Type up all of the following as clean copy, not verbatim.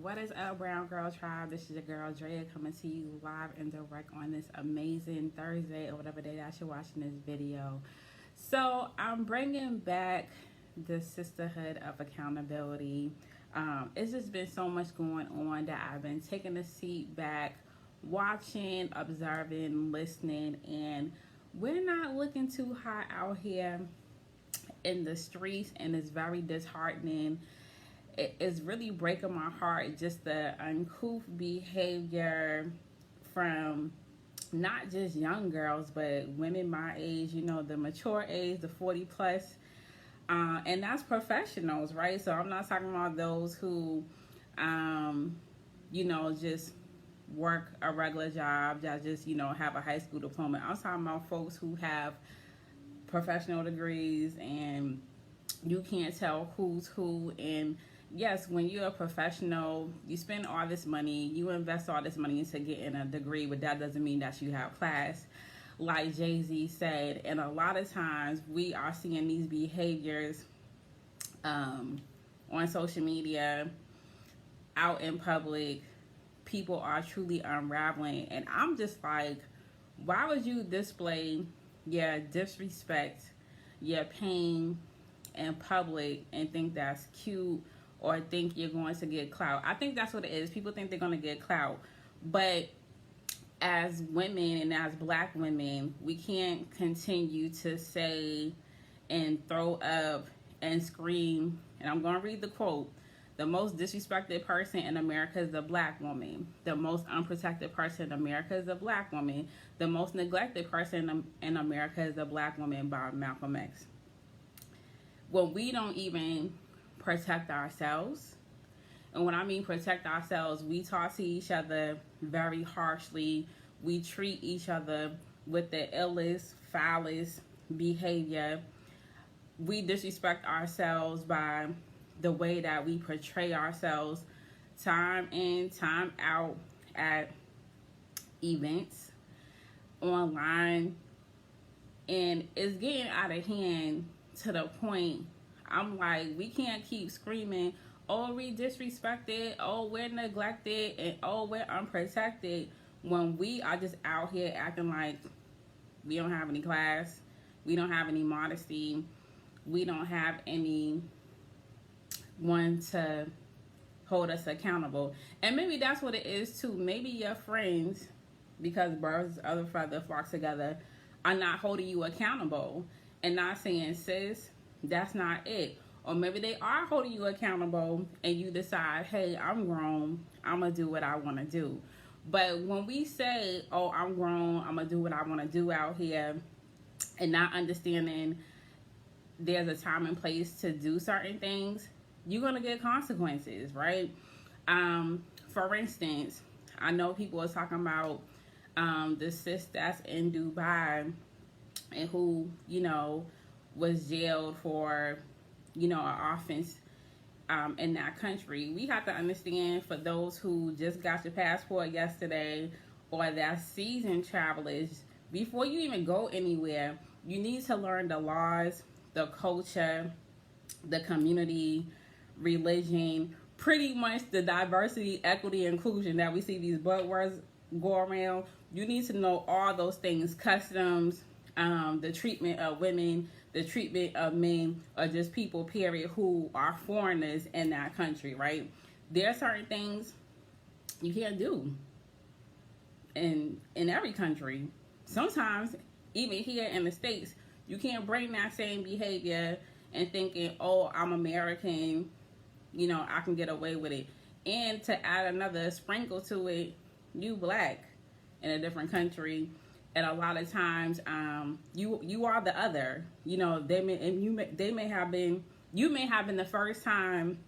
What is up, Brown Girl Tribe? This is your girl Drea coming to you live and direct on this amazing Thursday or whatever day that you're watching this video. So I'm bringing back the sisterhood of accountability. It's just been so much going on that I've been taking a seat back, watching, observing, listening, and we're not looking too high out here in the streets, and it's very disheartening. It's really breaking my heart, just the uncouth behavior from not just young girls, but women my age, the mature age, the 40 plus. And that's professionals, right? So I'm not talking about those who, just work a regular job, that just, have a high school diploma. I'm talking about folks who have professional degrees and you can't tell who's who. And yes, when you're a professional, you spend all this money, you invest all this money into getting a degree, but that doesn't mean that you have class, like Jay-Z said. And a lot of times we are seeing these behaviors on social media, out in public. People are truly unraveling. And I'm just like, why would you display your disrespect, your pain in public and think that's cute, or think you're going to get clout? I think that's what it is. People think they're going to get clout. But as women and as black women, we can't continue to say and throw up and scream. And I'm going to read the quote. The most disrespected person in America is the black woman. The most unprotected person in America is the black woman. The most neglected person in America is the black woman, by Malcolm X. When we don't even protect ourselves, and when I mean protect ourselves, we talk to each other very harshly. We treat each other with the illest, foulest behavior. We disrespect ourselves by the way that we portray ourselves time in, time out at events, online, and it's getting out of hand to the point I'm like, we can't keep screaming, oh, we disrespected, oh, we're neglected, and oh, we're unprotected, when we are just out here acting like we don't have any class, we don't have any modesty, we don't have any one to hold us accountable. And maybe that's what it is too. Maybe your friends, because birds of a feather flock together, are not holding you accountable and not saying, sis, that's not it. Or maybe they are holding you accountable and you decide, hey, I'm grown, I'm gonna do what I want to do. But when we say, oh, I'm grown, I'm gonna do what I want to do out here, and not understanding there's a time and place to do certain things, you're gonna get consequences, right? For instance, I know people are talking about the sis that's in Dubai and who, was jailed for, an offense in that country. We have to understand, for those who just got your passport yesterday or that seasoned travelers, before you even go anywhere, you need to learn the laws, the culture, the community, religion, pretty much the diversity, equity, inclusion that we see these buzzwords go around. You need to know all those things, customs, the treatment of women, the treatment of men, or just people, period, who are foreigners in that country, right? There are certain things you can't do in every country. Sometimes, even here in the States, you can't bring that same behavior and thinking, oh, I'm American, I can get away with it. And to add another sprinkle to it, you black in a different country, and a lot of times you are the other. You may have been the first time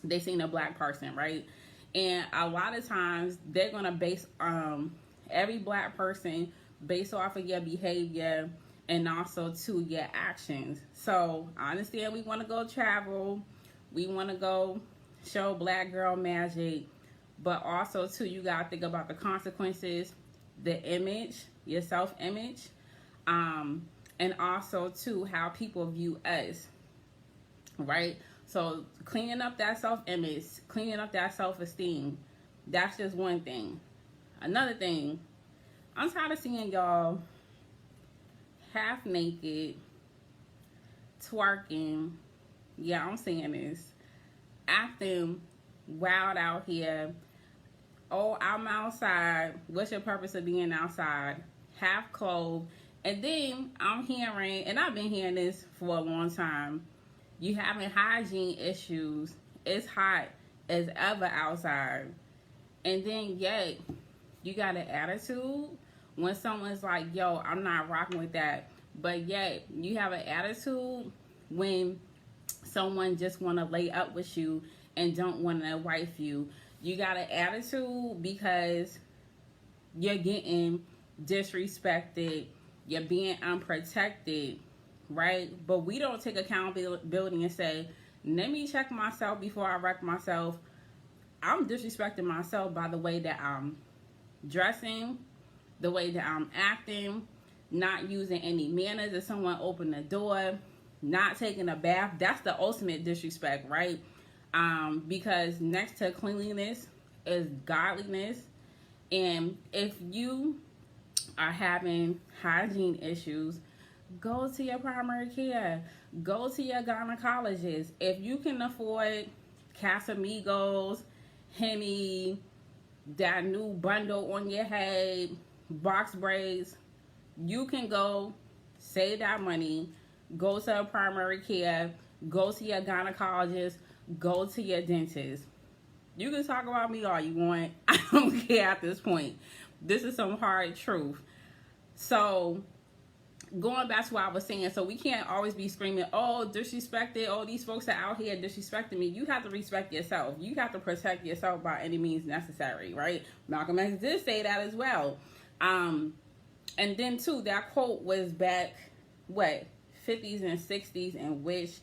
they seen a black person, right? And a lot of times they're gonna base every black person based off of your behavior and also to your actions. So I understand we want to go travel, we want to go show black girl magic, but also too, you gotta think about the consequences, the image, your self-image, and also too how people view us, right? So cleaning up that self-image, cleaning up that self-esteem, that's just one thing. Another thing, I'm tired of seeing y'all half naked, twerking, yeah, I'm saying this, acting wild out here. Oh, I'm outside. What's your purpose of being outside? Half clothed. And then I'm hearing, and I've been hearing this for a long time, you having hygiene issues. It's hot as ever outside. And then yet, you got an attitude when someone's like, yo, I'm not rocking with that. But yet, you have an attitude when someone just want to lay up with you and don't want to wife you. You got an attitude because you're getting disrespected. You're being unprotected, right? But we don't take accountability and say, let me check myself before I wreck myself. I'm disrespecting myself by the way that I'm dressing, the way that I'm acting, not using any manners if someone opened the door, not taking a bath. That's the ultimate disrespect, right? Because next to cleanliness is godliness. And if you are having hygiene issues, go to your primary care. Go to your gynecologist. If you can afford Casamigos, Henny, that new bundle on your head, box braids, you can go save that money, go to a primary care, go to your gynecologist, go to your dentist. You can talk about me all you want. I don't care at this point. This is some hard truth. So going back to what I was saying, so we can't always be screaming, oh, disrespected, oh, these folks are out here disrespecting me. You have to respect yourself. You have to protect yourself by any means necessary, right? Malcolm X did say that as well. And then too, that quote was back, 50s and 60s, in which,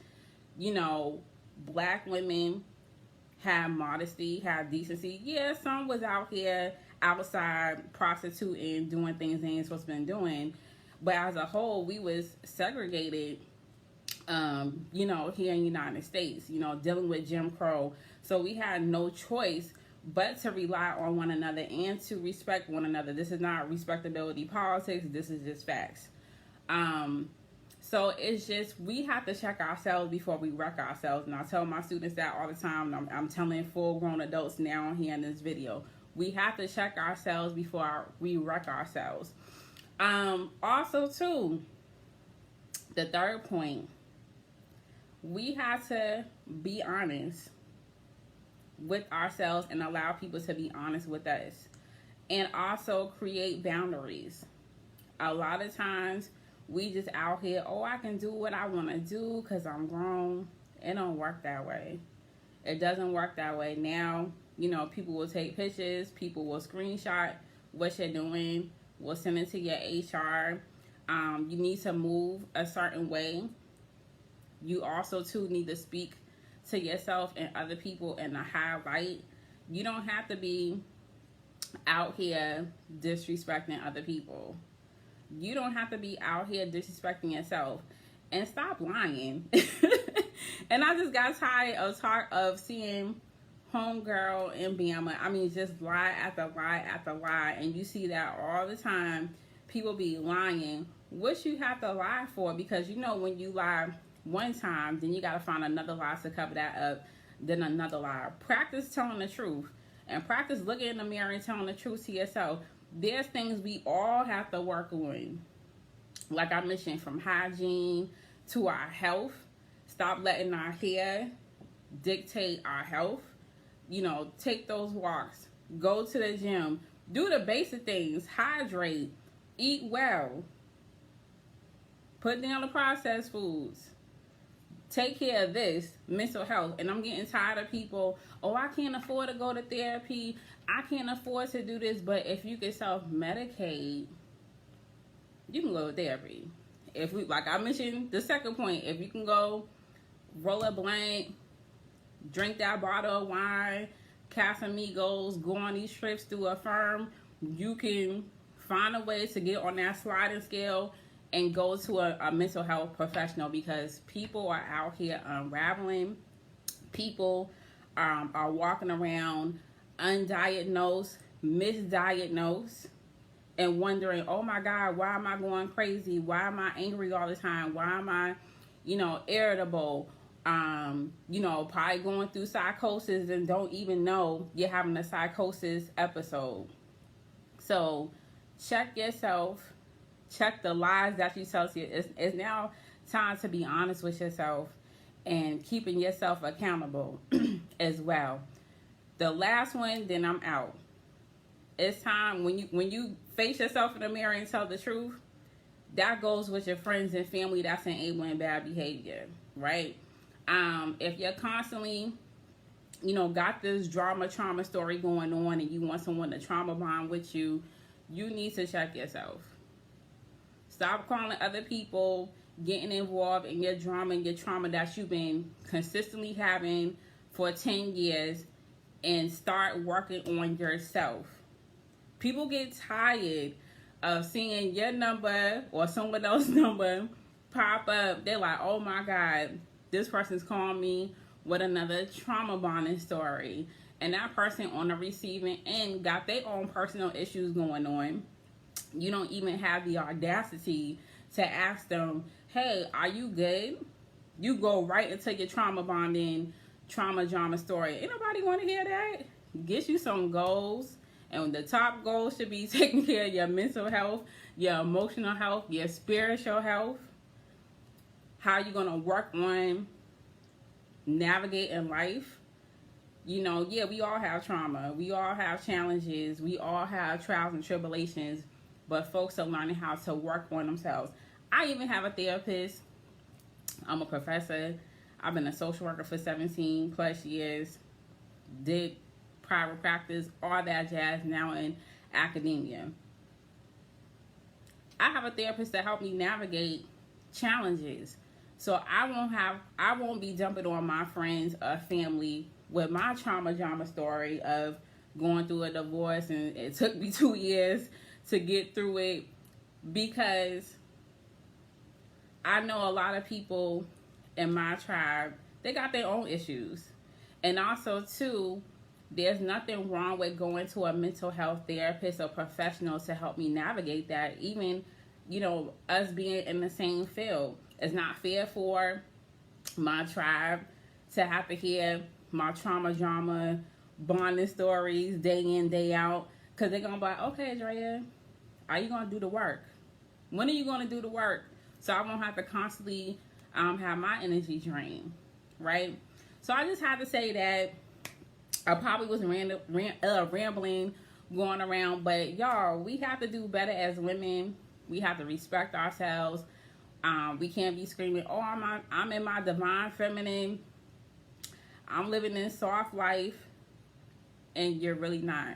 black women had modesty, had decency. Yeah, some was out here outside prostituting, doing things they ain't supposed to be doing. But as a whole, we was segregated, here in the United States, dealing with Jim Crow. So we had no choice but to rely on one another and to respect one another. This is not respectability politics. This is just facts. So it's just, we have to check ourselves before we wreck ourselves. And I tell my students that all the time. I'm telling full-grown adults now here in this video. We have to check ourselves before we wreck ourselves. Also, too, the third point, we have to be honest with ourselves and allow people to be honest with us. And also create boundaries. A lot of times, we just out here, oh, I can do what I want to do because I'm grown. It don't work that way. It doesn't work that way. Now, people will take pictures. People will screenshot what you're doing. Will send it to your HR. You need to move a certain way. You also, too, need to speak to yourself and other people in a high light. You don't have to be out here disrespecting other people. You don't have to be out here disrespecting yourself. And stop lying. And I just got tired of seeing homegirl in Bama. Just lie after lie after lie. And you see that all the time. People be lying. What you have to lie for? Because when you lie one time, then you got to find another lie to cover that up. Then another lie. Practice telling the truth. And practice looking in the mirror and telling the truth to yourself. There's things we all have to work on. Like I mentioned, from hygiene to our health. Stop letting our hair dictate our health. Take those walks. Go to the gym. Do the basic things. Hydrate. Eat well. Put down the processed foods. Take care of this, mental health. And I'm getting tired of people, oh, I can't afford to go to therapy. I can't afford to do this. But if you can self-medicate, you can go to therapy. If we, like I mentioned, the second point, if you can go roll a blank, drink that bottle of wine, Casamigos, go on these trips to a firm, you can find a way to get on that sliding scale and go to a mental health professional, because people are out here unraveling. People are walking around undiagnosed, misdiagnosed, and wondering, oh my God, why am I going crazy? Why am I angry all the time? Why am I, irritable? Probably going through psychosis and don't even know you're having a psychosis episode. So check yourself, check the lies that you tell you. It's now time to be honest with yourself and keeping yourself accountable as well. The last one, then I'm out. It's time when you face yourself in the mirror and tell the truth, that goes with your friends and family that's enabling bad behavior, right? If you're constantly, got this trauma story going on and you want someone to trauma bond with you, you need to check yourself. Stop calling other people, getting involved in your drama and your trauma that you've been consistently having for 10 years, and start working on yourself. People get tired of seeing your number or someone else's number pop up. They're like, oh my God, this person's calling me with another trauma bonding story. And that person on the receiving end got their own personal issues going on. You don't even have the audacity to ask them, hey, are you good? You go right into your trauma bonding, trauma drama story. Ain't nobody want to hear that. Get you some goals. And the top goal should be taking care of your mental health, your emotional health, your spiritual health. How you going to work on navigating life. We all have trauma. We all have challenges. We all have trials and tribulations. But folks are learning how to work on themselves. I even have a therapist. I'm a professor. I've been a social worker for 17 plus years. Did private practice, all that jazz, now in academia. I have a therapist to help me navigate challenges. So I won't be jumping on my friends or family with my trauma story of going through a divorce and it took me 2 years to get through it, because I know a lot of people in my tribe, they got their own issues. And also too, there's nothing wrong with going to a mental health therapist or professional to help me navigate that. Even, us being in the same field. It's not fair for my tribe to have to hear my trauma drama bonding stories day in, day out. Because they're going to be like, okay, Drea, are you going to do the work? When are you going to do the work? So I won't have to constantly have my energy drained, right? So I just had to say that I probably was rambling, going around, but y'all, we have to do better as women. We have to respect ourselves. We can't be screaming, oh, I'm in my divine feminine. I'm living in soft life, and you're really not.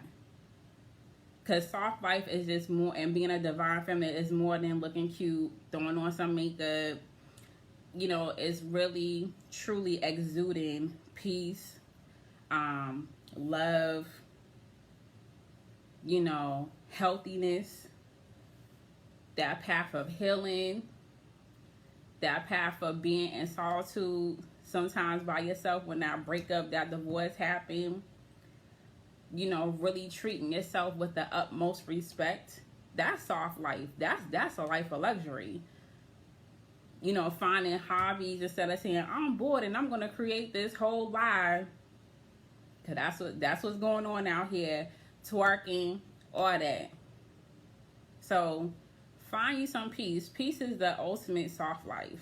Because soft life is just more, and being a divine feminine is more than looking cute, throwing on some makeup. It's really, truly exuding peace, love, healthiness, that path of healing, that path of being in solitude, sometimes by yourself when that breakup, that divorce happened. Really treating yourself with the utmost respect. That's soft life. That's a life of luxury. Finding hobbies instead of saying, I'm bored and I'm going to create this whole life. Because that's what's going on out here. Twerking, all that. So, find you some peace. Peace is the ultimate soft life.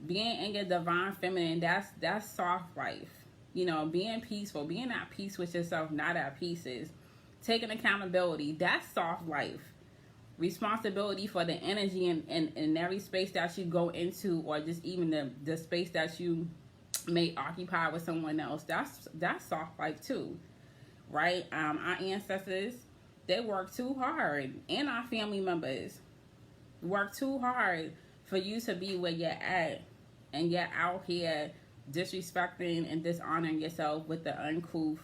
Being in your divine feminine, that's soft life. Being peaceful, being at peace with yourself, not at pieces. Taking accountability, that's soft life. Responsibility for the energy in every space that you go into, or just even the space that you may occupy with someone else. That's soft life too, right? Our ancestors, they worked too hard, and our family members worked too hard for you to be where you're at, and you're out here disrespecting and dishonoring yourself with the uncouth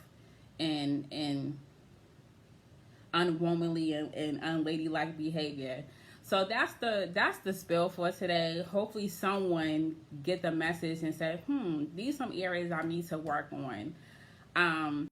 and unwomanly and unladylike behavior. So that's the spill for today. Hopefully someone get the message and say, these some areas I need to work on.